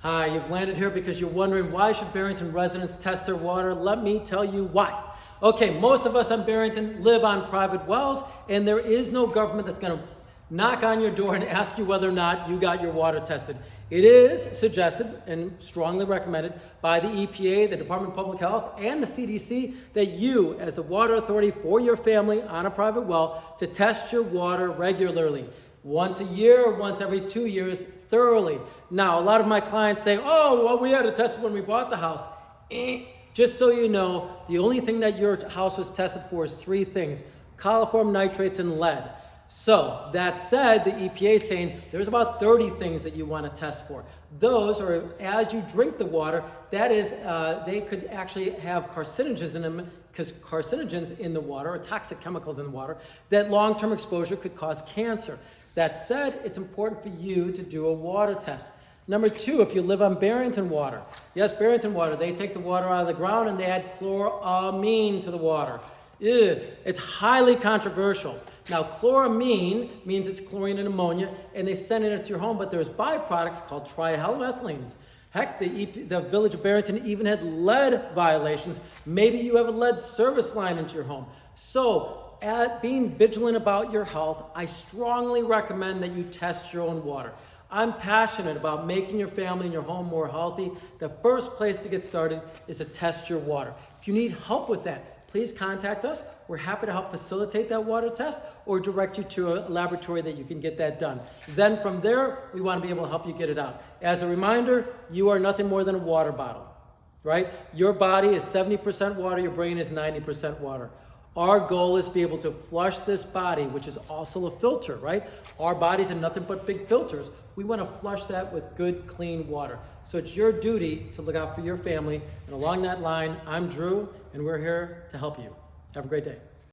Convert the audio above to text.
Hi, you've landed here because you're wondering why should Barrington residents test their water? Let me tell you why. Okay, most of us on Barrington live on private wells, and there is no government that's going to knock on your door and ask you whether or not you got your water tested. It is suggested and strongly recommended by the EPA, the Department of Public Health, and the CDC that you, as the water authority for your family on a private well, to test your water regularly. Once a year or once every 2 years, thoroughly. Now, a lot of my clients say, oh, well, we had to test it when we bought the house. Just so you know, the only thing that your house was tested for is 3 things: coliform, nitrates, and lead. So, that said, the EPA is saying there's about 30 things that you want to test for. Those are, as you drink the water, that is, they could actually have carcinogens in them, because carcinogens in the water, or toxic chemicals in the water, that long-term exposure could cause cancer. That said, it's important for you to do a water test. Number 2, if you live on Barrington water. Yes, Barrington water, they take the water out of the ground and they add chloramine to the water. Ew, it's highly controversial. Now, chloramine means it's chlorine and ammonia, and they send it into your home, but there's byproducts called trihalomethylenes. Heck, the village of Barrington even had lead violations. Maybe you have a lead service line into your home. So, at being vigilant about your health, I strongly recommend that you test your own water. I'm passionate about making your family and your home more healthy. The first place to get started is to test your water. If you need help with that, please contact us. We're happy to help facilitate that water test or direct you to a laboratory that you can get that done. Then from there, we want to be able to help you get it out. As a reminder, you are nothing more than a water bottle, right? Your body is 70% water, your brain is 90% water. Our goal is to be able to flush this body, which is also a filter, right? Our bodies are nothing but big filters. We want to flush that with good, clean water. So it's your duty to look out for your family. And along that line, I'm Drew, and we're here to help you. Have a great day.